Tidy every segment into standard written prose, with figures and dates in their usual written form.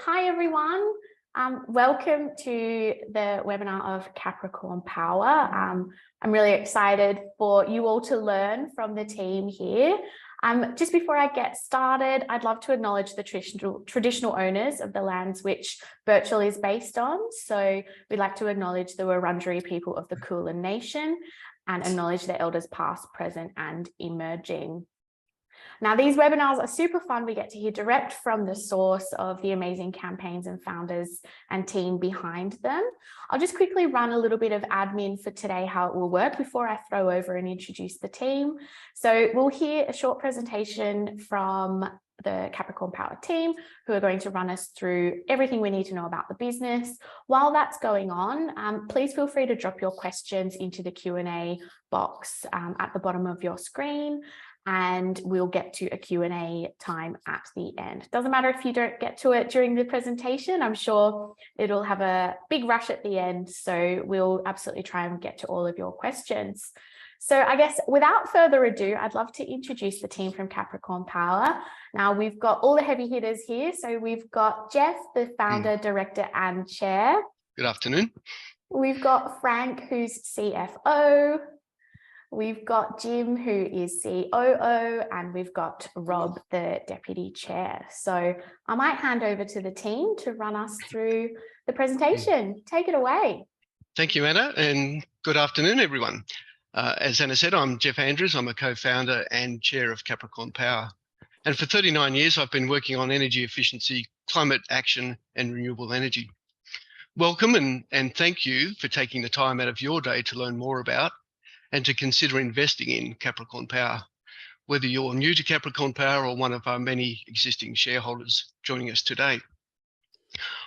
hi everyone. Welcome to the webinar of Capricorn Power. I'm really excited for you all to learn from the team here. Just before I get started, I'd love to acknowledge the traditional owners of the lands which Birchal is based on. So we'd like to acknowledge the Wurundjeri people of the Kulin Nation and acknowledge the elders past, present and emerging. Now, these webinars are super fun. We get to hear direct from the source of the amazing campaigns and founders and team behind them. I'll just quickly run a little bit of admin for today, how it will work before I throw over and introduce the team. So we'll hear a short presentation from the Capricorn Power team, who are going to run us through everything we need to know about the business. While that's going on, please feel free to drop your questions into the Q&A box at the bottom of your screen. And we'll get to a Q&A time at the end. Doesn't matter if you don't get to it during the presentation. I'm sure it'll have a big rush at the end. So we'll absolutely try and get to all of your questions. So I guess without further ado, I'd love to introduce the team from Capricorn Power. Now we've got all the heavy hitters here. So we've got Jeff, the founder, director and chair. Good afternoon. We've got Frank, who's CFO. We've got Jim, who is COO, and we've got Rob, the deputy chair. So I might hand over to the team to run us through the presentation. Take it away. Thank you, Anna, and good afternoon, everyone. As Anna said, I'm Jeff Andrews. I'm a co-founder and chair of Capricorn Power. And for 39 years, I've been working on energy efficiency, climate action, and renewable energy. Welcome and thank you for taking the time out of your day to learn more about and to consider investing in Capricorn Power, whether you're new to Capricorn Power or one of our many existing shareholders joining us today.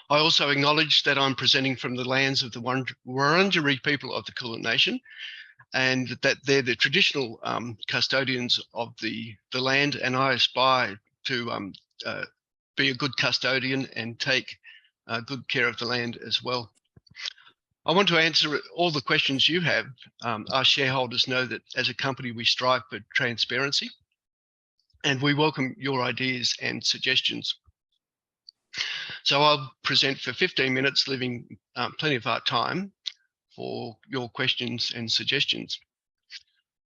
I also acknowledge that I'm presenting from the lands of the Wurundjeri people of the Kulin Nation, and that they're the traditional custodians of the land, and I aspire to be a good custodian and take good care of the land as well. I want to answer all the questions you have. Our shareholders know that as a company, we strive for transparency and we welcome your ideas and suggestions. So I'll present for 15 minutes, leaving plenty of our time for your questions and suggestions.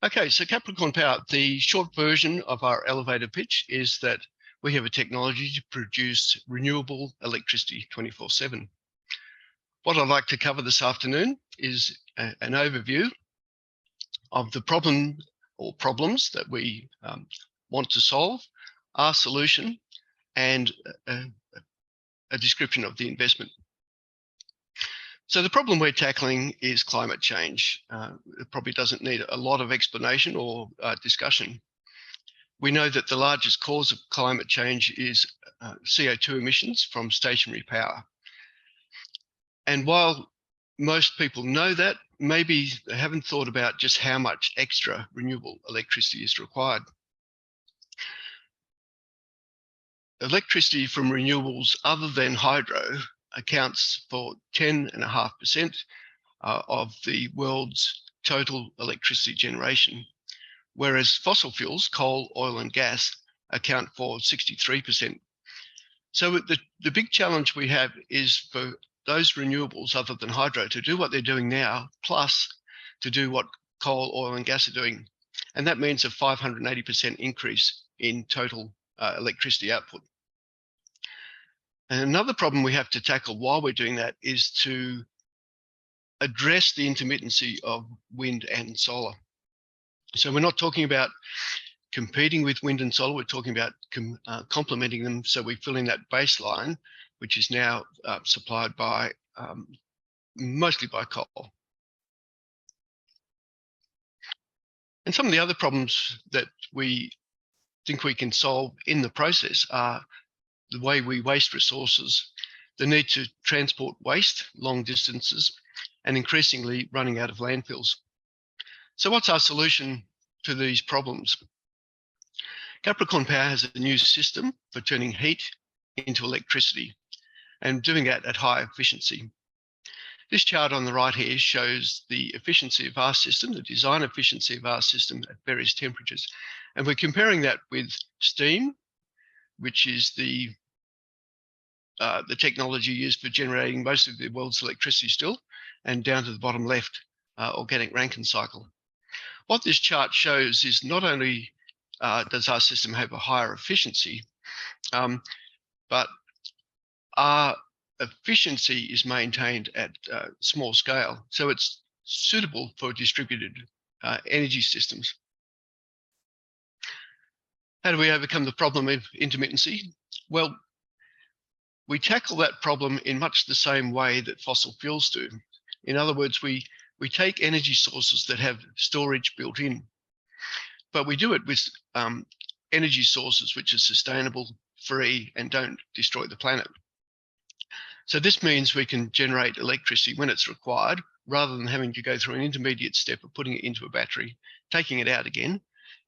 Okay, so Capricorn Power, the short version of our elevator pitch is that we have a technology to produce renewable electricity 24/7. What I'd like to cover this afternoon is an overview of the problem or problems that we want to solve, our solution, and a description of the investment. So the problem we're tackling is climate change. It probably doesn't need a lot of explanation or discussion. We know that the largest cause of climate change is CO2 emissions from stationary power. And while most people know that, maybe they haven't thought about just how much extra renewable electricity is required. Electricity from renewables other than hydro accounts for 10.5% of the world's total electricity generation, whereas fossil fuels, coal, oil and gas, account for 63%. So the big challenge we have is for those renewables other than hydro to do what they're doing now, plus to do what coal, oil and gas are doing. And that means a 580% increase in total electricity output. And another problem we have to tackle while we're doing that is to address the intermittency of wind and solar. So we're not talking about competing with wind and solar, we're talking about complementing them so we fill in that baseline, which is now supplied by mostly by coal. And some of the other problems that we think we can solve in the process are the way we waste resources, the need to transport waste long distances, and increasingly running out of landfills. So what's our solution to these problems? Capricorn Power has a new system for turning heat into electricity and doing that at high efficiency. This chart on the right here shows the efficiency of our system, the design efficiency of our system at various temperatures. And we're comparing that with steam, which is the the technology used for generating most of the world's electricity still, and down to the bottom left, organic Rankine cycle. What this chart shows is not only does our system have a higher efficiency, but our efficiency is maintained at small scale. So it's suitable for distributed energy systems. How do we overcome the problem of intermittency? Well, we tackle that problem in much the same way that fossil fuels do. In other words, we take energy sources that have storage built in, but we do it with energy sources which are sustainable, free, and don't destroy the planet. So this means we can generate electricity when it's required, rather than having to go through an intermediate step of putting it into a battery, taking it out again,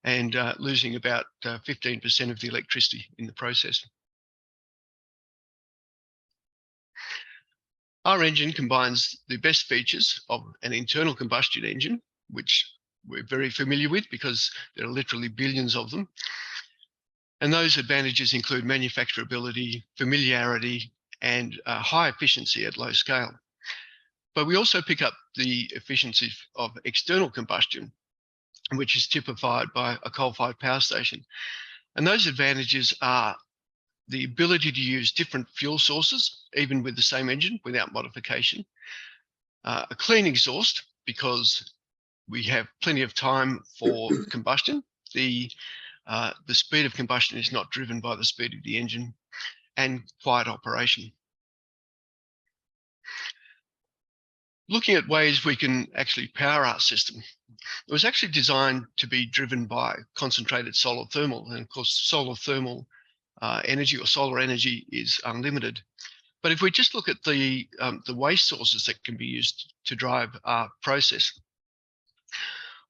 and losing about 15% of the electricity in the process. Our engine combines the best features of an internal combustion engine, which we're very familiar with because there are literally billions of them. And those advantages include manufacturability, familiarity, and high efficiency at low scale. But we also pick up the efficiency of external combustion, which is typified by a coal-fired power station. And those advantages are the ability to use different fuel sources, even with the same engine, without modification. A clean exhaust, because we have plenty of time for combustion. The speed of combustion is not driven by the speed of the engine, and quiet operation. Looking at ways we can actually power our system, it was actually designed to be driven by concentrated solar thermal, and of course solar thermal energy or solar energy is unlimited. But if we just look at the waste sources that can be used to drive our process,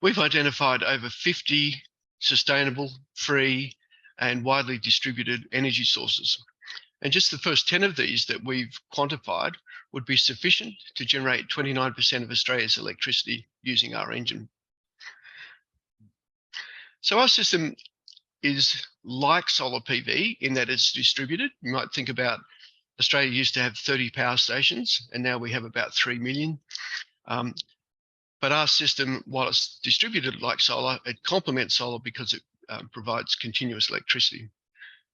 we've identified over 50 sustainable, free, and widely distributed energy sources. And just the first 10 of these that we've quantified would be sufficient to generate 29% of Australia's electricity using our engine. So our system is like solar PV in that it's distributed. You might think about Australia used to have 30 power stations, and now we have about 3 million. But our system, while it's distributed like solar, it complements solar because it provides continuous electricity.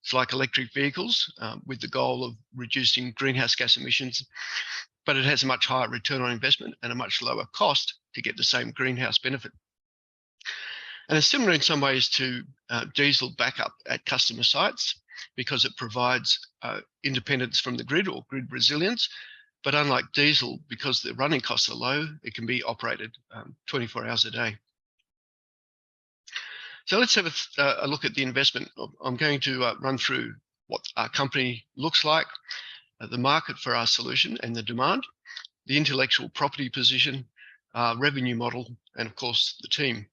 It's like electric vehicles with the goal of reducing greenhouse gas emissions, but it has a much higher return on investment and a much lower cost to get the same greenhouse benefit. And it's similar in some ways to diesel backup at customer sites because it provides independence from the grid or grid resilience. But unlike diesel, because the running costs are low, it can be operated 24 hours a day. So let's have a look at the investment. I'm going to run through what our company looks like, the market for our solution and the demand, the intellectual property position, revenue model, and of course the team.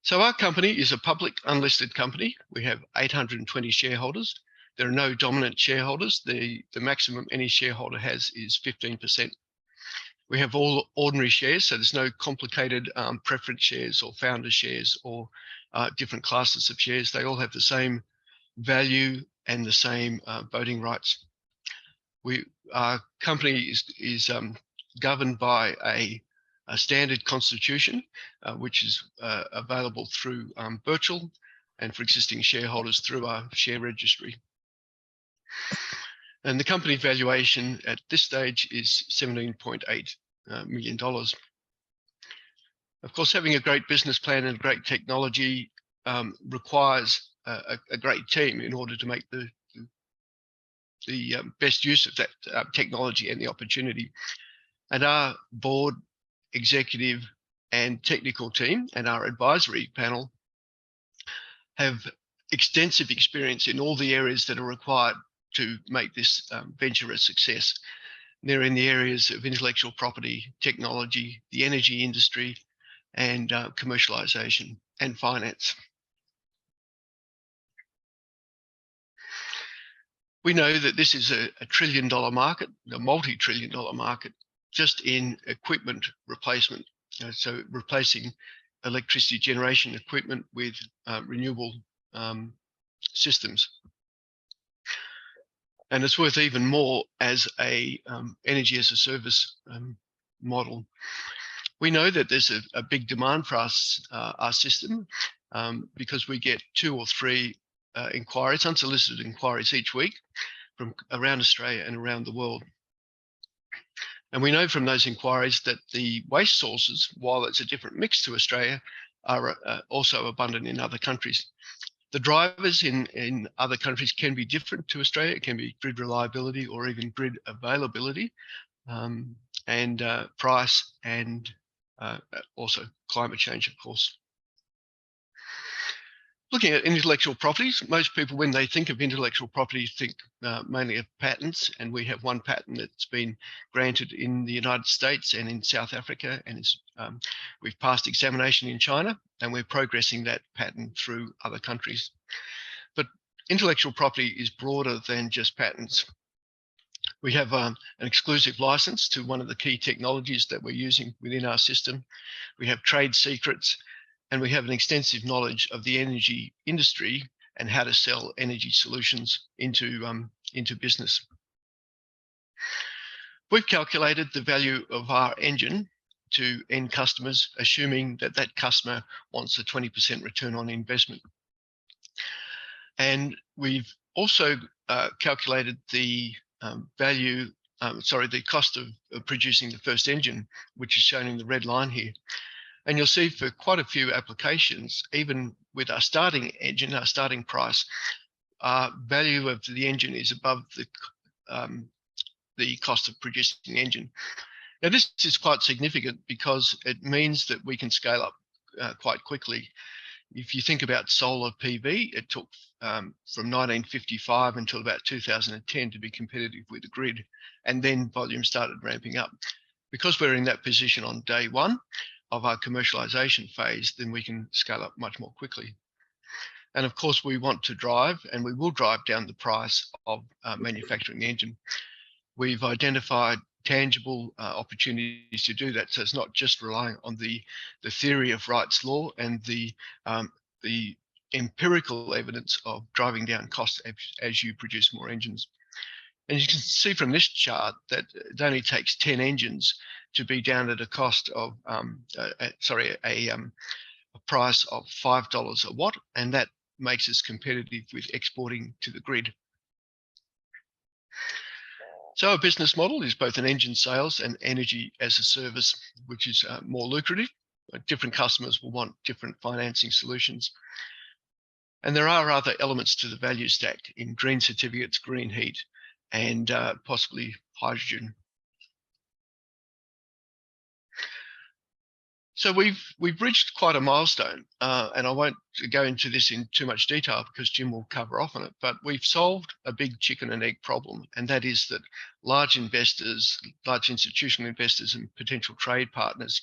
So our company is a public unlisted company. We have 820 shareholders. There are no dominant shareholders. The maximum any shareholder has is 15%. We have all ordinary shares, so there's no complicated preference shares or founder shares or different classes of shares. They all have the same value and the same voting rights. Our company is governed by a standard constitution, which is available through Birchal, and for existing shareholders through our share registry. And the company valuation at this stage is $17.8 million. Of course, having a great business plan and great technology requires a great team in order to make the best use of that technology and the opportunity. And our board, executive, and technical team and our advisory panel have extensive experience in all the areas that are required to make this venture a success. They're in the areas of intellectual property, technology, the energy industry, and commercialization and finance. We know that this is a $1 trillion market, a multi-trillion-dollar market, just in equipment replacement. So replacing electricity generation equipment with renewable systems. And it's worth even more as a energy as a service model. We know that there's a big demand for our system because we get 2 or 3 inquiries, unsolicited inquiries each week from around Australia and around the world. And we know from those inquiries that the waste sources, while it's a different mix to Australia, are also abundant in other countries. The drivers in other countries can be different to Australia. It can be grid reliability or even grid availability, and price, and also climate change, of course. Looking at intellectual properties, most people, when they think of intellectual property, think mainly of patents, and we have one patent that's been granted in the United States and in South Africa, and we've passed examination in China, and we're progressing that patent through other countries. But intellectual property is broader than just patents. We have an exclusive license to one of the key technologies that we're using within our system. We have trade secrets, and we have an extensive knowledge of the energy industry and how to sell energy solutions into business. We've calculated the value of our engine to end customers, assuming that that customer wants a 20% return on investment. And we've also calculated the the cost of producing the first engine, which is shown in the red line here. And you'll see for quite a few applications, even with our starting engine, our starting price, our value of the engine is above the cost of producing the engine. Now, this is quite significant because it means that we can scale up quite quickly. If you think about solar PV, it took from 1955 until about 2010 to be competitive with the grid, and then volume started ramping up. Because we're in that position on day one of our commercialization phase, then we can scale up much more quickly. And of course, we want to drive, and we will drive down the price of manufacturing the engine. We've identified tangible opportunities to do that. So it's not just relying on the theory of Wright's law and the empirical evidence of driving down costs as you produce more engines. And you can see from this chart that it only takes 10 engines to be down at a cost of, a price of $5 a watt, and that makes us competitive with exporting to the grid. So our business model is both an engine sales and energy as a service, which is more lucrative. Different customers will want different financing solutions. And there are other elements to the value stack in green certificates, green heat, and possibly hydrogen. So we've reached quite a milestone, and I won't go into this in too much detail because Jim will cover off on it, but we've solved a big chicken and egg problem, and that is that large investors, large institutional investors and potential trade partners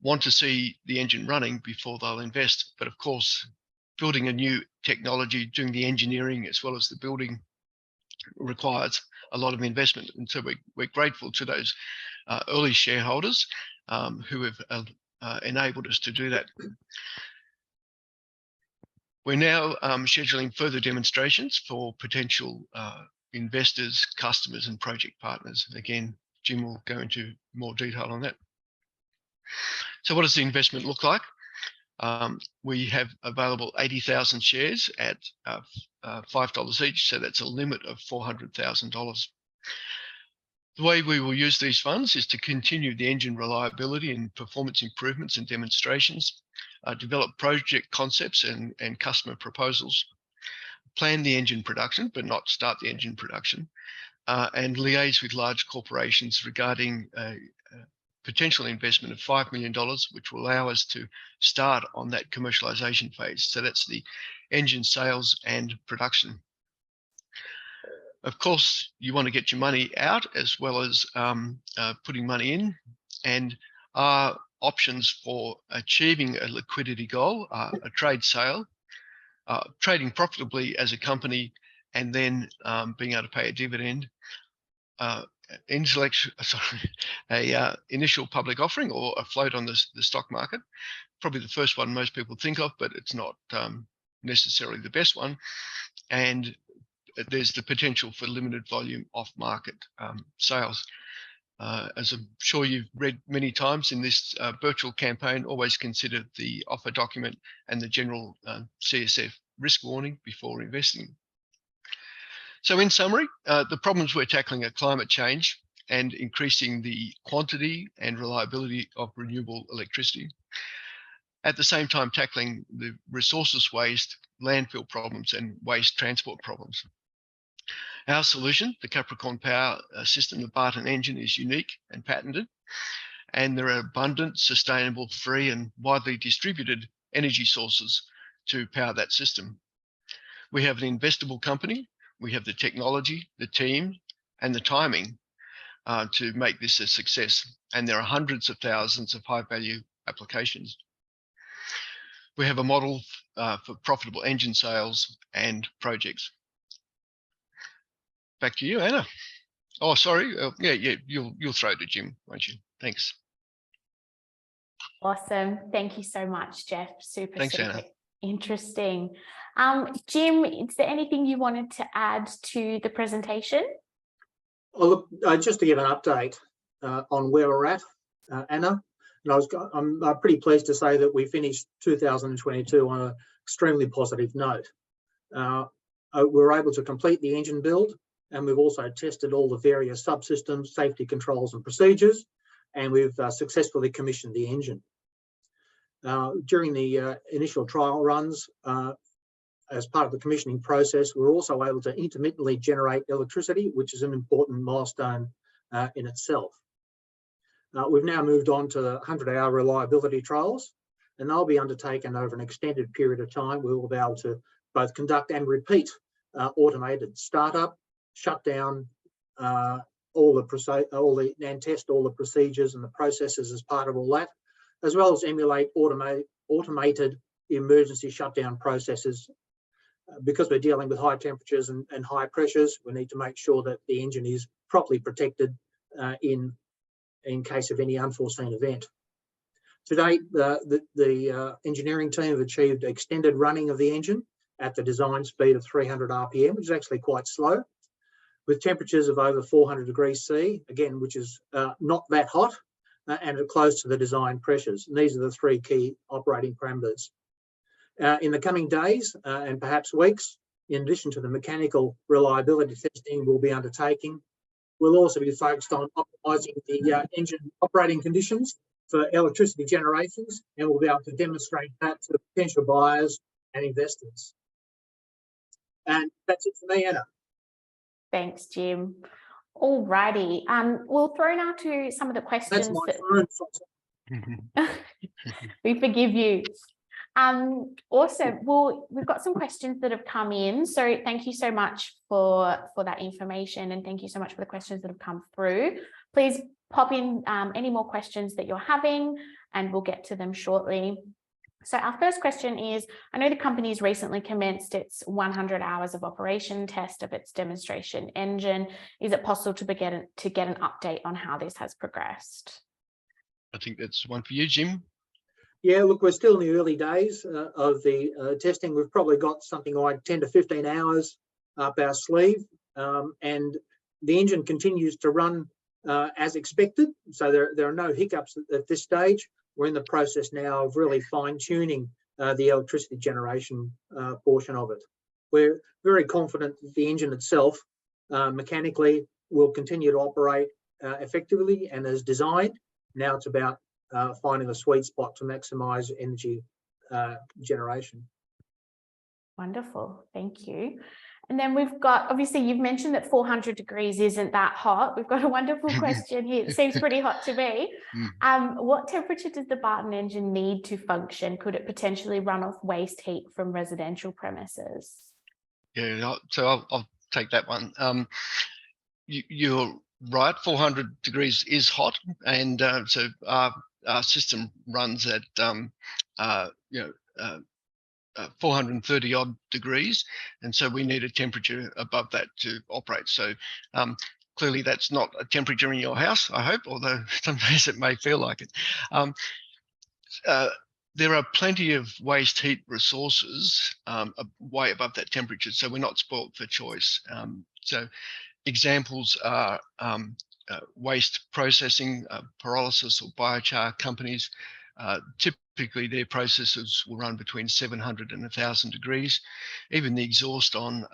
want to see the engine running before they'll invest. But of course, building a new technology, doing the engineering as well as the building requires a lot of investment. And so we're grateful to those early shareholders who have enabled us to do that. We're now scheduling further demonstrations for potential investors, customers, and project partners. Again, Jim will go into more detail on that. So what does the investment look like? We have available 80,000 shares at $5 each, so that's a limit of $400,000. The way we will use these funds is to continue the engine reliability and performance improvements and demonstrations, develop project concepts and customer proposals, plan the engine production, but not start the engine production, and liaise with large corporations regarding potential investment of $5 million, which will allow us to start on that commercialization phase. So that's the engine sales and production. Of course, you want to get your money out as well as putting money in, and our options for achieving a liquidity goal are a trade sale, trading profitably as a company, and then being able to pay a dividend, initial public offering or a float on the stock market. Probably the first one most people think of, but it's not necessarily the best one. And there's the potential for limited volume off-market sales. As I'm sure you've read many times in this Birchal campaign, always consider the offer document and the general CSF risk warning before investing. So in summary, the problems we're tackling are climate change and increasing the quantity and reliability of renewable electricity. At the same time, tackling the resources waste, landfill problems, and waste transport problems. Our solution, the Capricorn Power system, the Barton engine, is unique and patented, and there are abundant, sustainable, free, and widely distributed energy sources to power that system. We have an investable company, we have the technology, the team, and the timing to make this a success, and there are hundreds of thousands of high-value applications. We have a model for profitable engine sales and projects. Back to you, Anna. Oh, sorry. Yeah, you'll throw to Jim, won't you? Thanks. Awesome. Thank you so much, Jeff. Thanks, Super Anna. interesting. Jim, is there anything you wanted to add to the presentation? Well, look, just to give an update on where we're at, Anna, and I'm pretty pleased to say that we finished 2022 on an extremely positive note. We were able to complete the engine build, and we've also tested all the various subsystems, safety controls and procedures, and we've successfully commissioned the engine. During the initial trial runs, as part of the commissioning process, we're also able to intermittently generate electricity, which is an important milestone in itself. We've now moved on to the 100-hour reliability trials, and they'll be undertaken over an extended period of time. We will be able to both conduct and repeat automated startup, shut down and test all the procedures and the processes as part of all that, as well as emulate automated emergency shutdown processes. Because we're dealing with high temperatures and high pressures, we need to make sure that the engine is properly protected in case of any unforeseen event. To date, the engineering team have achieved extended running of the engine at the design speed of 300 RPM, which is actually quite slow, with temperatures of over 400 degrees C, again, which is not that hot, and close to the design pressures. And these are the three key operating parameters. In the coming days and perhaps weeks, in addition to the mechanical reliability testing we'll be undertaking, we'll also be focused on optimising the engine operating conditions for electricity generations, and we'll be able to demonstrate that to potential buyers and investors. And that's it for me, Anna. Thanks, Jim. All righty. We'll throw now to some of the questions. That's my phone. We forgive you. Awesome. Well, we've got some questions that have come in. So thank you so much for that information, and thank you so much for the questions that have come through. Please pop in any more questions that you're having, and we'll get to them shortly. So our first question is, I know the company's recently commenced its 100 hours of operation test of its demonstration engine. Is it possible to get an update on how this has progressed? I think that's one for you, Jim. Yeah, look, we're still in the early days of the testing. We've probably got something like 10 to 15 hours up our sleeve, and the engine continues to run as expected. So there are no hiccups at this stage. We're in the process now of really fine-tuning the electricity generation portion of it. We're very confident that the engine itself mechanically will continue to operate effectively and as designed. Now it's about finding a sweet spot to maximise energy generation. Wonderful, thank you. And then we've got, obviously you've mentioned that 400 degrees isn't that hot. We've got a wonderful question here. It seems pretty hot to me. What temperature does the Barton engine need to function? Could it potentially run off waste heat from residential premises? Yeah, so I'll take that one. You're right, 400 degrees is hot, and so our system runs at 430 odd degrees, and so we need a temperature above that to operate. So clearly that's not a temperature in your house, I hope, although some days it may feel like it. there are plenty of waste heat resources way above that temperature, so we're not spoilt for choice. So examples are waste processing, pyrolysis or biochar companies. Typically their processes will run between 700 and 1,000 degrees. Even the exhaust on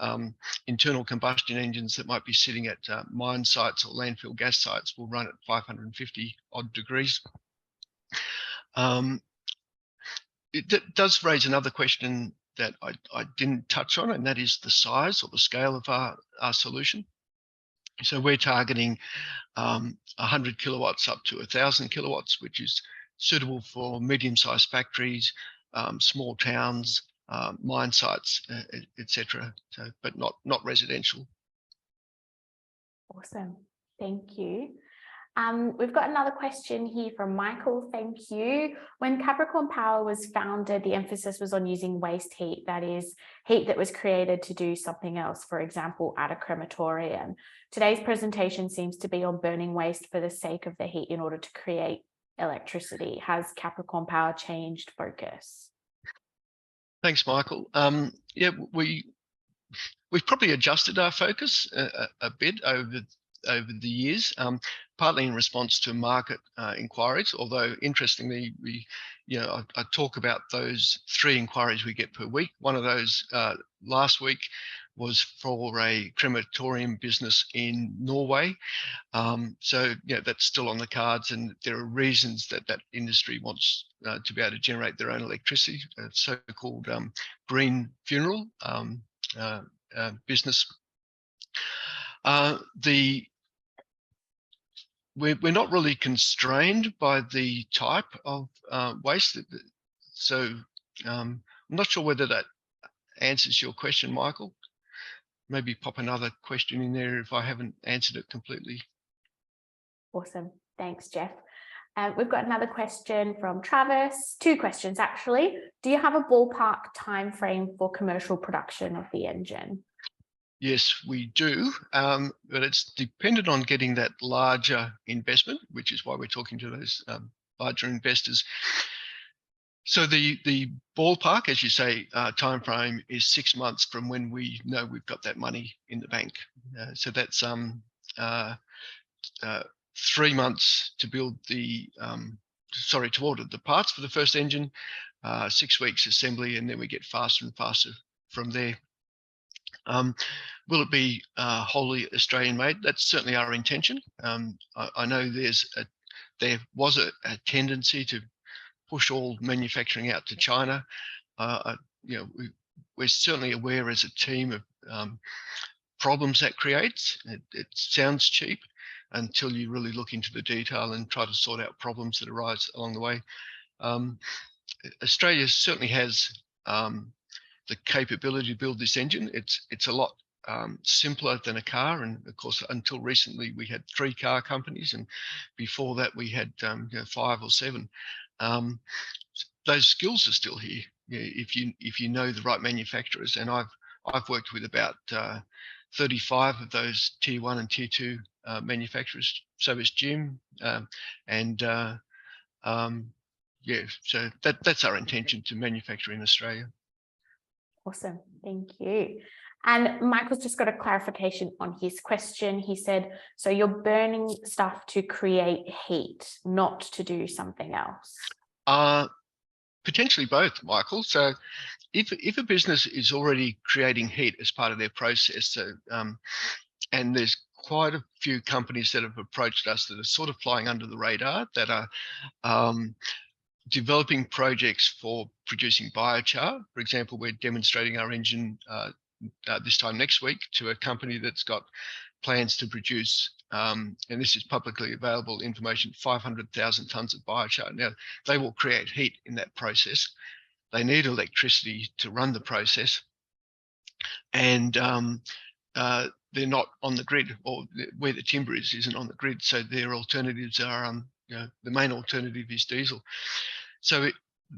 internal combustion engines that might be sitting at mine sites or landfill gas sites will run at 550 odd degrees. It does raise another question that I didn't touch on, and that is the size or the scale of our solution. So we're targeting 100 kilowatts up to 1,000 kilowatts, which is suitable for medium-sized factories, small towns, mine sites, etc. So, but not residential. Awesome, thank you. We've got another question here from Michael. Thank you. When Capricorn Power was founded, the emphasis was on using waste heat, that is, heat that was created to do something else, for example, at a crematorium. Today's presentation seems to be on burning waste for the sake of the heat in order to create electricity. Has Capricorn Power changed focus? Thanks, Michael. Yeah, we've probably adjusted our focus a bit over the years, partly in response to market inquiries, although interestingly, I talk about those 3 inquiries we get per week. One of those last week was for a crematorium business in Norway. So that's still on the cards, and there are reasons that industry wants to be able to generate their own electricity, so-called green funeral business. We're not really constrained by the type of waste. So I'm not sure whether that answers your question, Michael. Maybe pop another question in there if I haven't answered it completely. Awesome. Thanks, Jeff. We've got another question from Travis. 2 questions, actually. Do you have a ballpark time frame for commercial production of the engine? Yes, we do, but it's dependent on getting that larger investment, which is why we're talking to those larger investors. So the ballpark, as you say, time frame is 6 months from when we know we've got that money in the bank. So that's 3 months to build to order the parts for the first engine, 6 weeks assembly, and then we get faster and faster from there. Will it be wholly Australian made? That's certainly our intention. I know there was a tendency to push all manufacturing out to China. We're certainly aware as a team of problems that creates. It sounds cheap until you really look into the detail and try to sort out problems that arise along the way. Australia certainly has the capability to build this engine. It's a lot simpler than a car, and of course until recently we had 3 car companies, and before that we had 5 or 7. Those skills are still here if you know the right manufacturers, and I've worked with about 35 of those tier 1 and tier 2 manufacturers. So is Jim, so that's our intention, to manufacture in Australia. Awesome, thank you. And Michael's just got a clarification on his question. He said, so you're burning stuff to create heat, not to do something else? Potentially both, Michael. So if a business is already creating heat as part of their process, so and there's quite a few companies that have approached us that are sort of flying under the radar, that are developing projects for producing biochar. For example, we're demonstrating our engine this time next week to a company that's got plans to produce, and this is publicly available information, 500,000 tonnes of biochar. Now, they will create heat in that process. They need electricity to run the process, and they're not on the grid, or where the timber isn't on the grid. So their alternatives are, the main alternative is diesel. So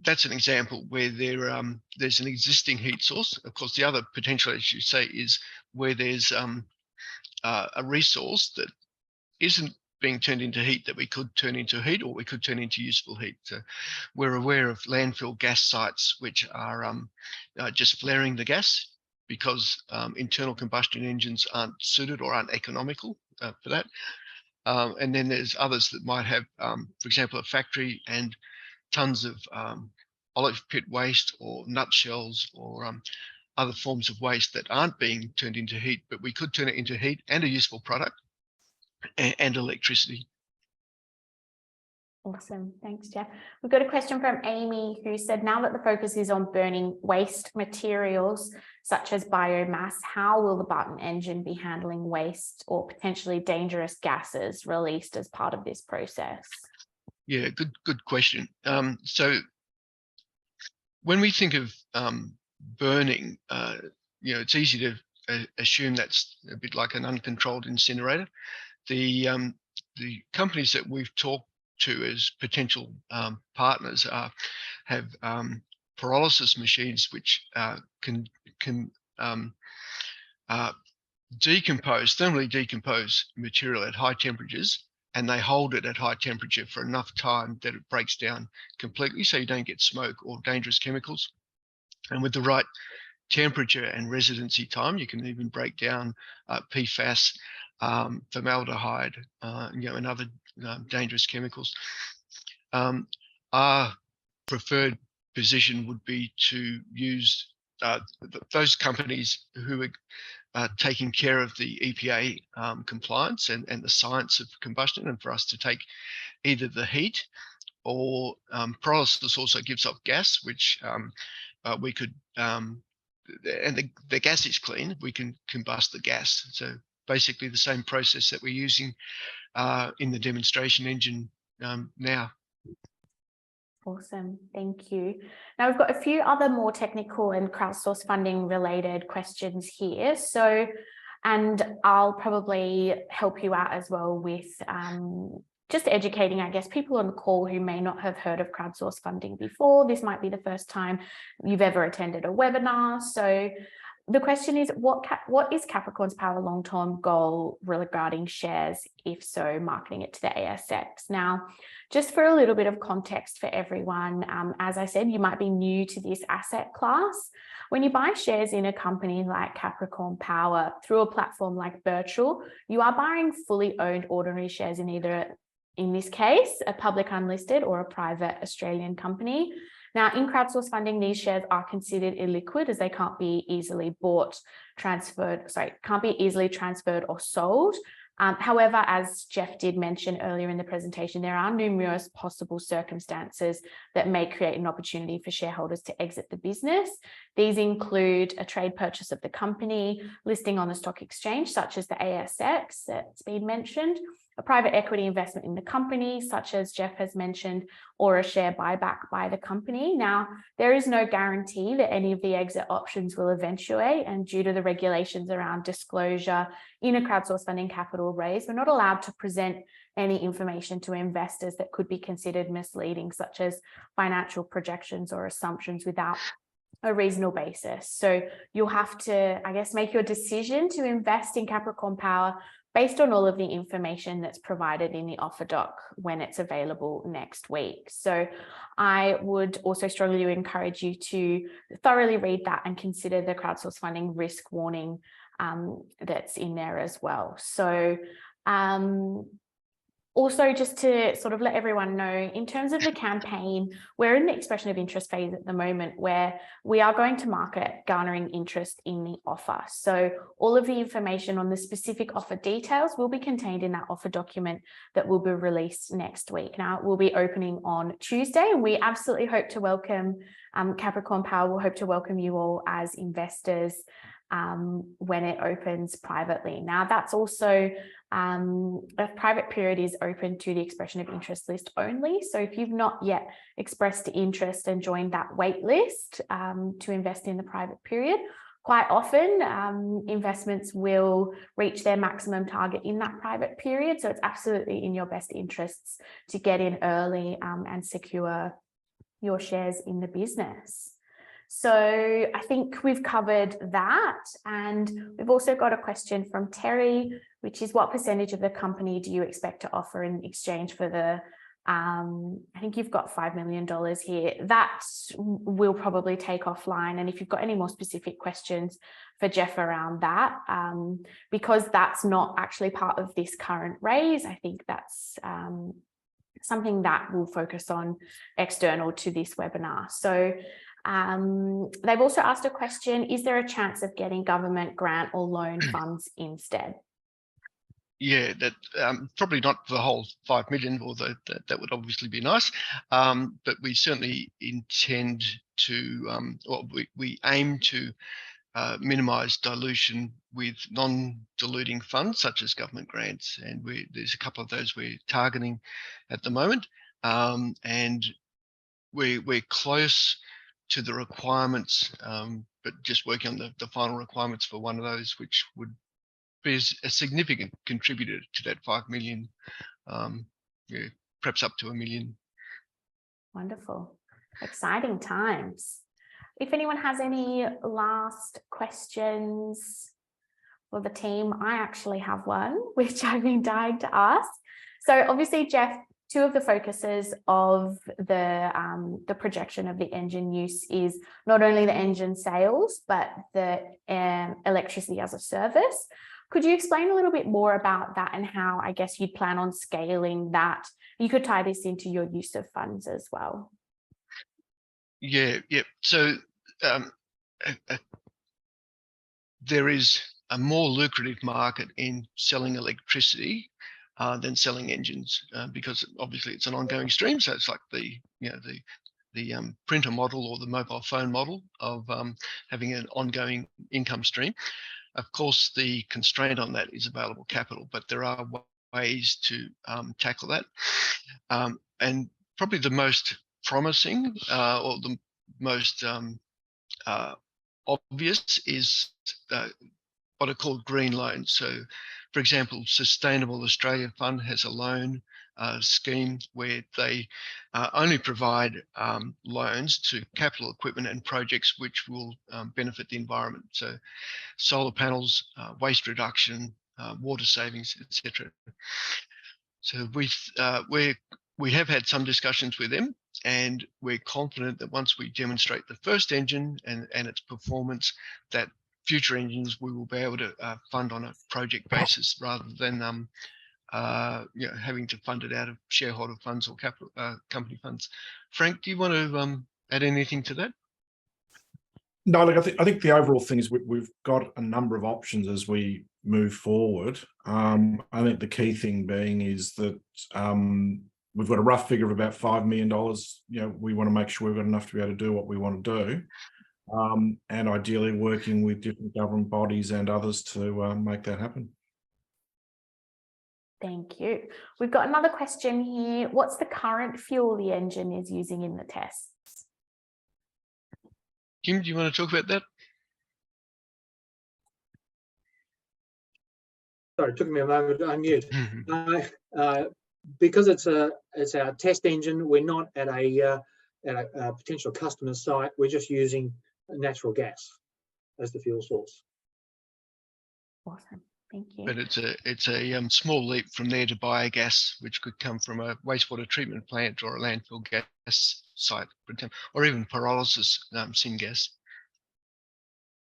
that's an example where there's an existing heat source. Of course, the other potential, as you say, is where there's a resource that isn't being turned into heat that we could turn into heat, or we could turn into useful heat. So we're aware of landfill gas sites which are just flaring the gas because internal combustion engines aren't suited or aren't economical for that. And then there's others that might have, for example, a factory and tons of olive pit waste or nutshells or other forms of waste that aren't being turned into heat, but we could turn it into heat and a useful product and electricity. Awesome. Thanks, Jeff. We've got a question from Amy who said, now that the focus is on burning waste materials such as biomass, how will the Barton engine be handling waste or potentially dangerous gases released as part of this process? Yeah, good question. So when we think of burning, it's easy to assume that's a bit like an uncontrolled incinerator. The companies that we've talked to as potential partners have pyrolysis machines which can thermally decompose material at high temperatures, and they hold it at high temperature for enough time that it breaks down completely, so you don't get smoke or dangerous chemicals. And with the right temperature and residency time, you can even break down PFAS, formaldehyde, and other dangerous chemicals. Our preferred position would be to use those companies who are taking care of the EPA compliance and the science of combustion, and for us to take either the heat or pyrolysis also gives off gas, which we could, and the gas is clean, we can combust the gas. So basically the same process that we're using in the demonstration engine now. Awesome, thank you. Now we've got a few other more technical and crowdsource funding related questions here. So, and I'll probably help you out as well with just educating, I guess, people on the call who may not have heard of crowdsource funding before. This might be the first time you've ever attended a webinar. So the question is, what is Capricorn's Power long-term goal regarding shares? If so, marketing it to the ASX. Now, just for a little bit of context for everyone, as I said, you might be new to this asset class. When you buy shares in a company like Capricorn Power through a platform like Birchal, you are buying fully owned ordinary shares in either, in this case, a public unlisted or a private Australian company. Now, in crowdsource funding, these shares are considered illiquid as they can't be easily can't be easily transferred or sold. However, as Jeff did mention earlier in the presentation, there are numerous possible circumstances that may create an opportunity for shareholders to exit the business. These include a trade purchase of the company, listing on the stock exchange, such as the ASX that's been mentioned, a private equity investment in the company, such as Jeff has mentioned, or a share buyback by the company. Now, there is no guarantee that any of the exit options will eventuate, and due to the regulations around disclosure in a crowdsource funding capital raise, we're not allowed to present any information to investors that could be considered misleading, such as financial projections or assumptions without a reasonable basis. So you'll have to, I guess, make your decision to invest in Capricorn Power based on all of the information that's provided in the offer doc when it's available next week. So I would also strongly encourage you to thoroughly read that and consider the crowdsource funding risk warning that's in there as well. So also, just to sort of let everyone know, in terms of the campaign, we're in the expression of interest phase at the moment, where we are going to market garnering interest in the offer. So all of the information on the specific offer details will be contained in that offer document that will be released next week. Now, it will be opening on Tuesday, and we absolutely hope to welcome Capricorn Power. We'll hope to welcome you all as investors when it opens privately. Now, that's also a private period is open to the expression of interest list only. So if you've not yet expressed interest and joined that wait list to invest in the private period, quite often investments will reach their maximum target in that private period. So it's absolutely in your best interests to get in early and secure your shares in the business. So I think we've covered that. And we've also got a question from Terry, which is what percentage of the company do you expect to offer in exchange for the, I think you've got $5 million here. That we'll probably take offline. And if you've got any more specific questions for Jeff around that, because that's not actually part of this current raise, I think that's something that we'll focus on external to this webinar. So they've also asked a question, is there a chance of getting government grant or loan funds instead? Yeah, that probably not the whole 5 million, although that would obviously be nice. But we certainly intend to, we aim to minimise dilution with non-diluting funds such as government grants, and there's a couple of those we're targeting at the moment, and we're close to the requirements, but just working on the final requirements for one of those, which would be a significant contributor to that 5 million, yeah, perhaps up to $1 million. Wonderful, exciting times. If anyone has any last questions for the team, I actually have one, which I've been dying to ask. So obviously, Jeff, two of the focuses of the projection of the engine use is not only the engine sales, but the electricity as a service. Could you explain a little bit more about that and how, I guess, you'd plan on scaling that? You could tie this into your use of funds as well. Yeah. So there is a more lucrative market in selling electricity than selling engines, because obviously it's an ongoing stream. So it's like the printer model or the mobile phone model of having an ongoing income stream. Of course, the constraint on that is available capital, but there are ways to tackle that. And probably the most promising or the most obvious is what are called green loans. So, for example, Sustainable Australia Fund has a loan scheme where they only provide loans to capital equipment and projects which will benefit the environment. So solar panels, waste reduction, water savings, etc. So we have had some discussions with them, and we're confident that once we demonstrate the first engine and its performance, that future engines we will be able to fund on a project basis rather than having to fund it out of shareholder funds or capital company funds. Frank, do you want to add anything to that? No, look, I think the overall thing is we've got a number of options as we move forward. I think the key thing being is that we've got a rough figure of about $5 million. We want to make sure we've got enough to be able to do what we want to do, and ideally working with different government bodies and others to make that happen. Thank you. We've got another question here. What's the current fuel the engine is using in the tests? Kim, do you want to talk about that? Sorry, it took me a moment to unmute. Because it's our test engine, we're not at a potential customer site. We're just using natural gas as the fuel source. Awesome, thank you. But it's a small leap from there to biogas, which could come from a wastewater treatment plant or a landfill gas site, or even pyrolysis syngas.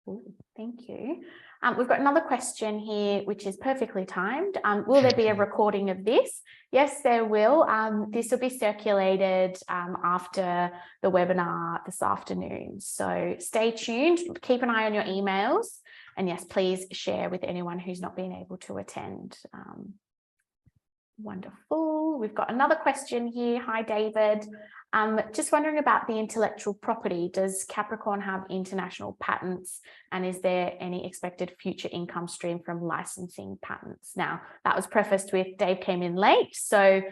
Ooh, thank you. We've got another question here, which is perfectly timed. Will there be a recording of this? Yes, there will. This will be circulated after the webinar this afternoon. So stay tuned, keep an eye on your emails, and yes, please share with anyone who's not been able to attend. Wonderful. We've got another question here. Hi, David. Just wondering about the intellectual property. Does Capricorn have international patents, and is there any expected future income stream from licensing patents? Now, that was prefaced with Dave came in late, so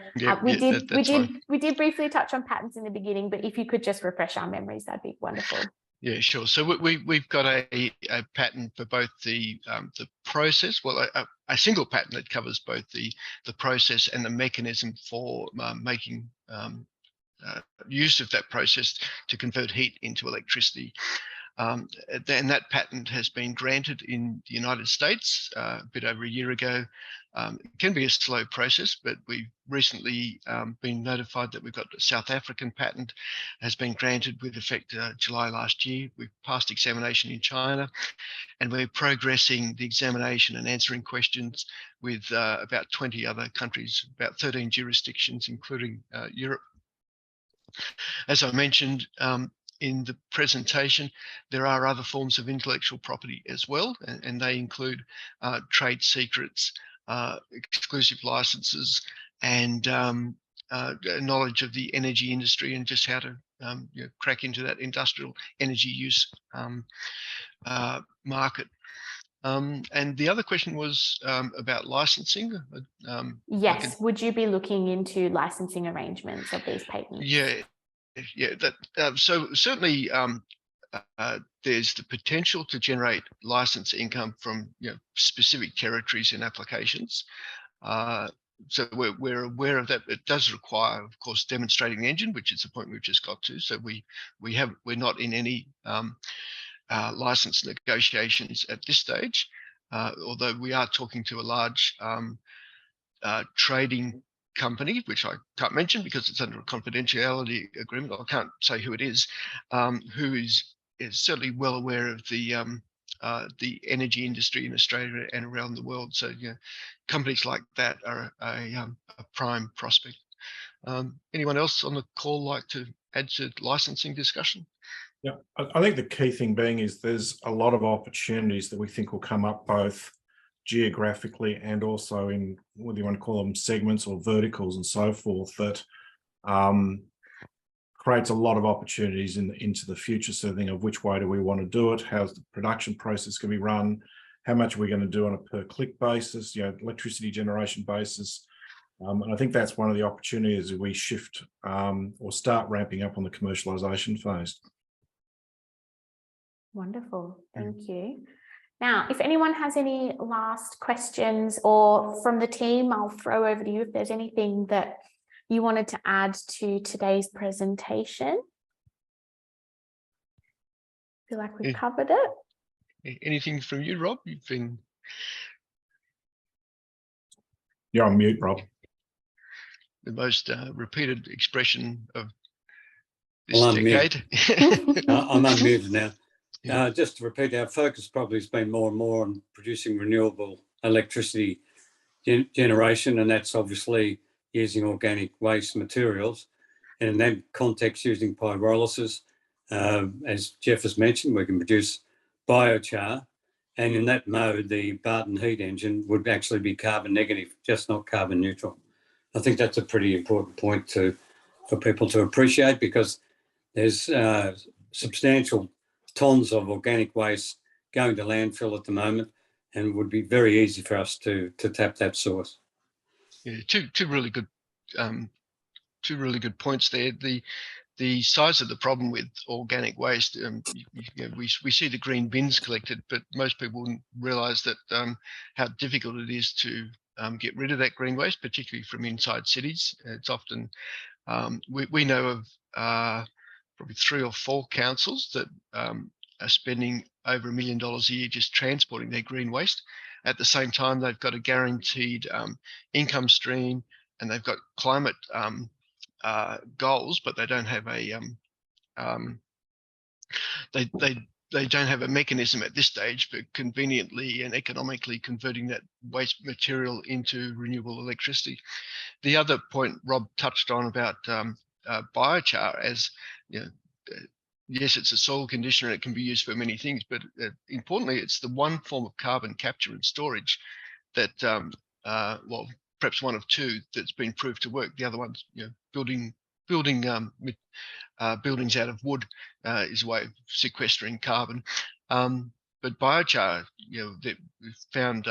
we did briefly touch on patents in the beginning, but if you could just refresh our memories, that'd be wonderful. Yeah, sure. So we've got a patent for both the process, well, a single patent that covers both the process and the mechanism for making use of that process to convert heat into electricity. And that patent has been granted in the United States a bit over a year ago. It can be a slow process, but we've recently been notified that we've got a South African patent has been granted with effect July last year. We've passed examination in China, and we're progressing the examination and answering questions with about 20 other countries, about 13 jurisdictions, including Europe. As I mentioned, in the presentation, there are other forms of intellectual property as well, and they include trade secrets, exclusive licenses, and knowledge of the energy industry and just how to crack into that industrial energy use market. And the other question was about licensing. Yes, would you be looking into licensing arrangements of these patents? Yeah, so certainly there's the potential to generate license income from specific territories and applications. So we're aware of that. It does require, of course, demonstrating the engine, which is the point we've just got to. So we're not in any license negotiations at this stage, although we are talking to a large trading company, which I can't mention because it's under a confidentiality agreement. I can't say who it is, who is certainly well aware of the energy industry in Australia and around the world. So companies like that are a prime prospect. Anyone else on the call like to add to licensing discussion? Yeah, I think the key thing being is there's a lot of opportunities that we think will come up both geographically and also in, whether you want to call them segments or verticals and so forth, that creates a lot of opportunities into the future. So think of which way do we want to do it, how's the production process going to be run, how much are we going to do on a per click basis, electricity generation basis. And I think that's one of the opportunities as we shift or start ramping up on the commercialization phase. Wonderful, thank you. Now, if anyone has any last questions or from the team, I'll throw over to you if there's anything that you wanted to add to today's presentation. Feel like we've covered it. Anything from you, Rob? You've been... You're on mute, Rob. The most repeated expression of this decade. I'm unmuted now. Just to repeat, our focus probably has been more and more on producing renewable electricity generation, and that's obviously using organic waste materials. And in that context, using pyrolysis, as Jeff has mentioned, we can produce biochar. And in that mode, the Barton heat engine would actually be carbon negative, just not carbon neutral. I think that's a pretty important point for people to appreciate, because there's substantial tons of organic waste going to landfill at the moment, and it would be very easy for us to tap that source. Yeah, two really good points there. The size of the problem with organic waste, we see the green bins collected, but most people wouldn't realise that how difficult it is to get rid of that green waste, particularly from inside cities. It's often we know of probably 3 or 4 councils that are spending over $1 million a year just transporting their green waste. At the same time, they've got a guaranteed income stream, and they've got climate goals, but they don't have a they don't have a mechanism at this stage for conveniently and economically converting that waste material into renewable electricity. The other point Rob touched on about biochar, as yes, it's a soil conditioner, it can be used for many things, but importantly, it's the one form of carbon capture and storage that, well, perhaps one of 2 that's been proved to work. The other one's, building buildings out of wood is a way of sequestering carbon. But biochar, we've found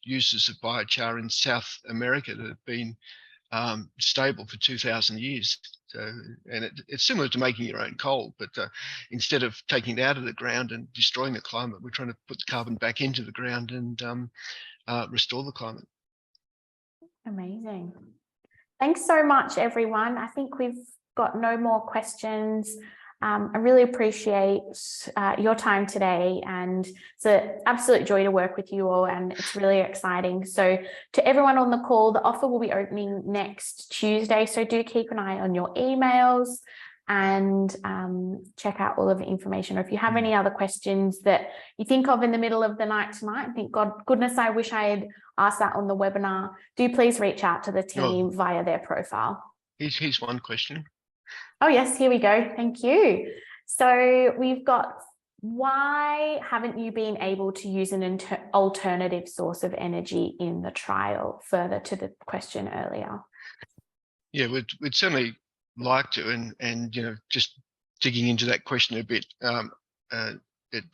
uses of biochar in South America that have been stable for 2,000 years. So, and it's similar to making your own coal, but instead of taking it out of the ground and destroying the climate, we're trying to put the carbon back into the ground and restore the climate. Amazing. Thanks so much, everyone. I think we've got no more questions. I really appreciate your time today, and it's an absolute joy to work with you all, and it's really exciting. So to everyone on the call, the offer will be opening next Tuesday, so do keep an eye on your emails and check out all of the information. Or if you have any other questions that you think of in the middle of the night tonight and think, God, goodness, I wish I had asked that on the webinar, do please reach out to the team via their profile. Here's one question. Oh, yes, here we go. Thank you. So we've got, why haven't you been able to use an alternative source of energy in the trial? Further to the question earlier. Yeah, we'd certainly like to, and just digging into that question a bit, it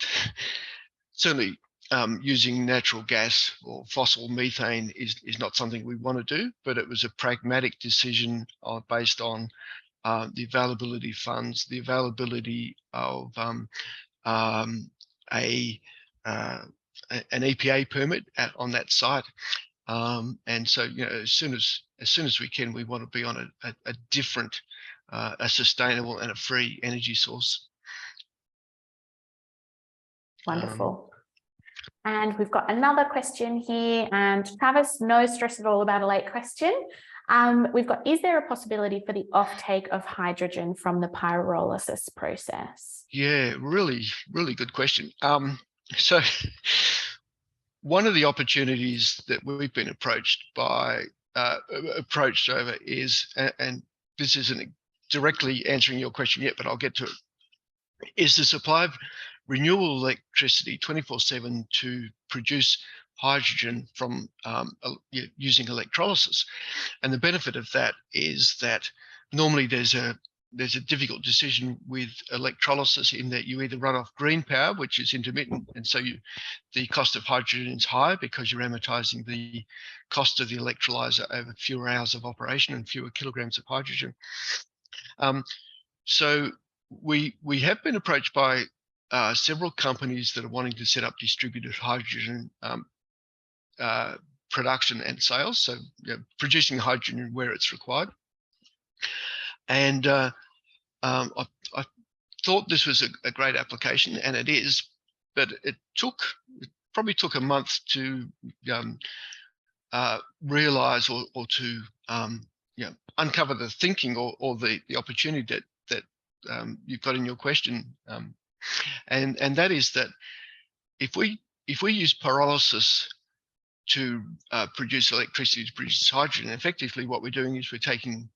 certainly using natural gas or fossil methane is not something we want to do, but it was a pragmatic decision based on the availability of funds, the availability of an EPA permit on that site, and so as soon as we can, we want to be on a different, a sustainable and a free energy source. Wonderful. And we've got another question here, and Travis, no stress at all about a late question. We've got, is there a possibility for the offtake of hydrogen from the pyrolysis process? Yeah, really good question. So one of the opportunities that we've been approached over is, and this isn't directly answering your question yet, but I'll get to it, is the supply of renewable electricity 24/7 to produce hydrogen from using electrolysis. And the benefit of that is that normally there's a difficult decision with electrolysis in that you either run off green power, which is intermittent, and so the cost of hydrogen is high because you're amortizing the cost of the electrolyzer over fewer hours of operation and fewer kilograms of hydrogen. So we have been approached by several companies that are wanting to set up distributed hydrogen production and sales, so producing hydrogen where it's required. And I thought this was a great application, and it is, but it probably took a month to realize or to uncover the thinking or the opportunity that you've got in your question, and that is that if we use pyrolysis to produce electricity, to produce hydrogen, effectively what we're doing is we're taking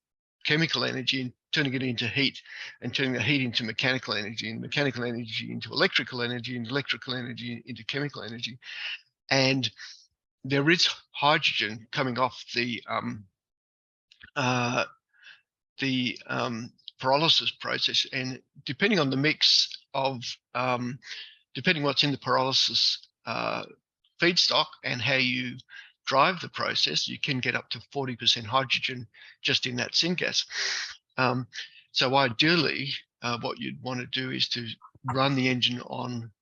chemical energy and turning it into heat, and turning the heat into mechanical energy, and mechanical energy into electrical energy, and electrical energy into chemical energy. And there is hydrogen coming off the pyrolysis process, and depending on the mix of depending what's in the pyrolysis feedstock and how you drive the process, you can get up to 40% hydrogen just in that syngas. So ideally, what you'd want to do is to run the engine on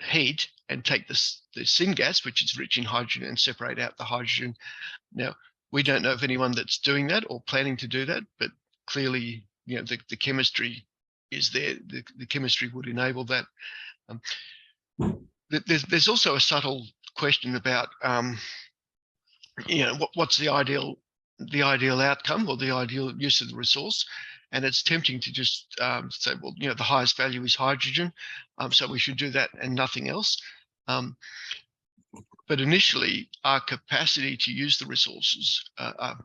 heat and take the syngas, which is rich in hydrogen, and separate out the hydrogen. Now, we don't know of anyone that's doing that or planning to do that, but clearly, the chemistry is there. The chemistry would enable that. There's also a subtle question about, what's the ideal outcome or the ideal use of the resource, and it's tempting to just say, well, the highest value is hydrogen, so we should do that and nothing else. But initially, our capacity to use the resources are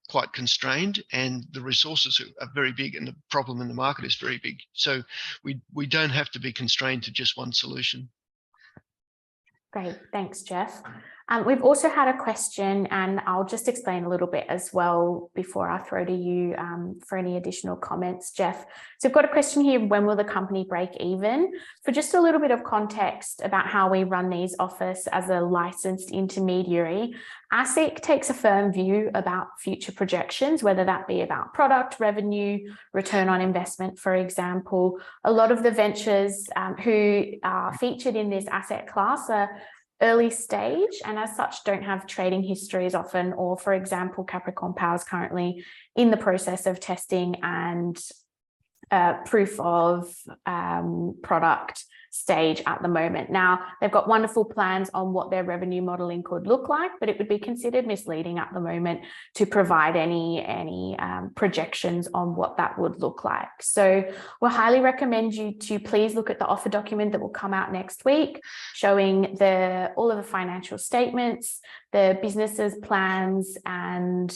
quite constrained, and the resources are very big, and the problem in the market is very big. So we don't have to be constrained to just one solution. Great, thanks, Jeff. We've also had a question, and I'll just explain a little bit as well before I throw to you for any additional comments, Jeff. So I've got a question here: when will the company break even? For just a little bit of context about how we run these offers as a licensed intermediary, ASIC takes a firm view about future projections, whether that be about product, revenue, return on investment, for example. A lot of the ventures who are featured in this asset class are early stage and as such don't have trading histories often, or for example, Capricorn Power is currently in the process of testing and proof of product stage at the moment. Now, they've got wonderful plans on what their revenue modeling could look like, but it would be considered misleading at the moment to provide any projections on what that would look like. So we'll highly recommend you to please look at the offer document that will come out next week, showing all of the financial statements, the business's plans and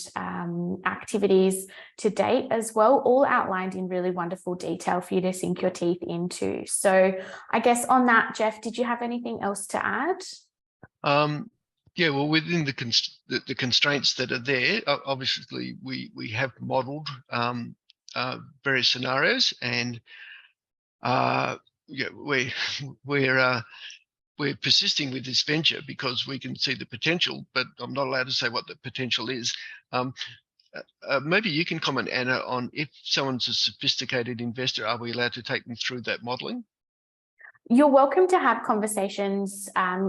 activities to date as well, all outlined in really wonderful detail for you to sink your teeth into. So I guess on that, Jeff, did you have anything else to add? Yeah, well, within the constraints that are there, obviously we have modelled various scenarios, and yeah, we're persisting with this venture because we can see the potential, but I'm not allowed to say what the potential is. Maybe you can comment, Anna, on if someone's a sophisticated investor, are we allowed to take them through that modelling? You're welcome to have conversations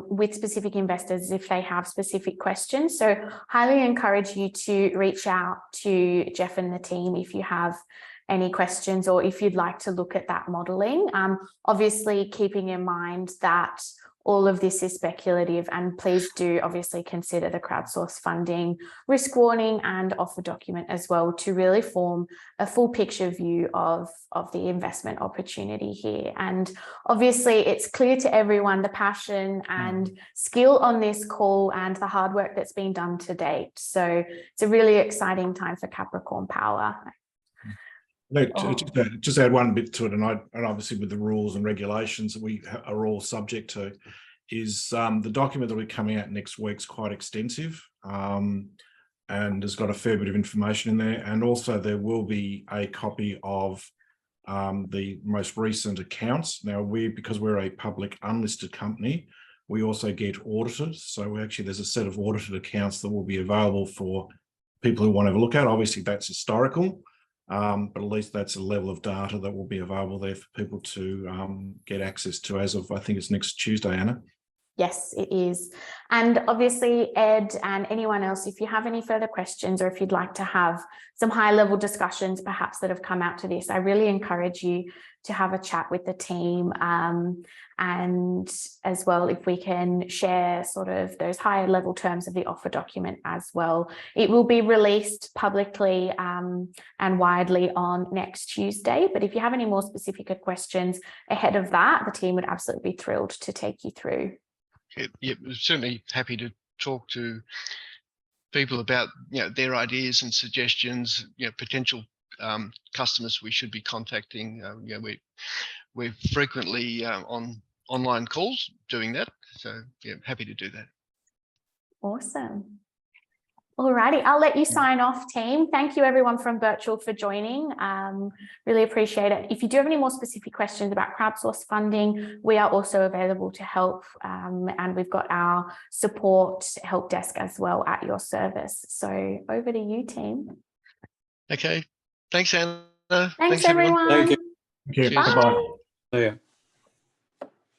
with specific investors if they have specific questions. So highly encourage you to reach out to Jeff and the team if you have any questions or if you'd like to look at that modelling. Obviously, keeping in mind that all of this is speculative, and please do obviously consider the crowdsource funding risk warning and offer document as well to really form a full picture view of the investment opportunity here. And obviously it's clear to everyone the passion and skill on this call and the hard work that's been done to date. So it's a really exciting time for Capricorn Power. Just add one bit to it, and obviously with the rules and regulations that we are all subject to, is the document that we're coming out next week's quite extensive, and has got a fair bit of information in there. And also there will be a copy of the most recent accounts. Now, because we're a public unlisted company, we also get audited. So there's a set of audited accounts that will be available for people who want to have a look at. Obviously that's historical. But at least that's a level of data that will be available there for people to get access to as of, I think it's next Tuesday, Anna. Yes, it is. And obviously, Ed and anyone else, if you have any further questions or if you'd like to have some high-level discussions perhaps that have come out to this, I really encourage you to have a chat with the team. And as well, if we can share sort of those higher level terms of the offer document as well. It will be released publicly and widely on next Tuesday. But if you have any more specific questions ahead of that, the team would absolutely be thrilled to take you through. Yeah, certainly happy to talk to people about their ideas and suggestions, potential customers we should be contacting. We're frequently on online calls doing that, so yeah, happy to do that. Awesome. All righty, I'll let you sign off, team. Thank you everyone from Birchal for joining. Really appreciate it. If you do have any more specific questions about crowdsource funding, we are also available to help, and we've got our support help desk as well at your service. So over to you, team. Okay, thanks, Anna. Thanks everyone. Thank you. Thank you. Bye. Bye-bye. See ya.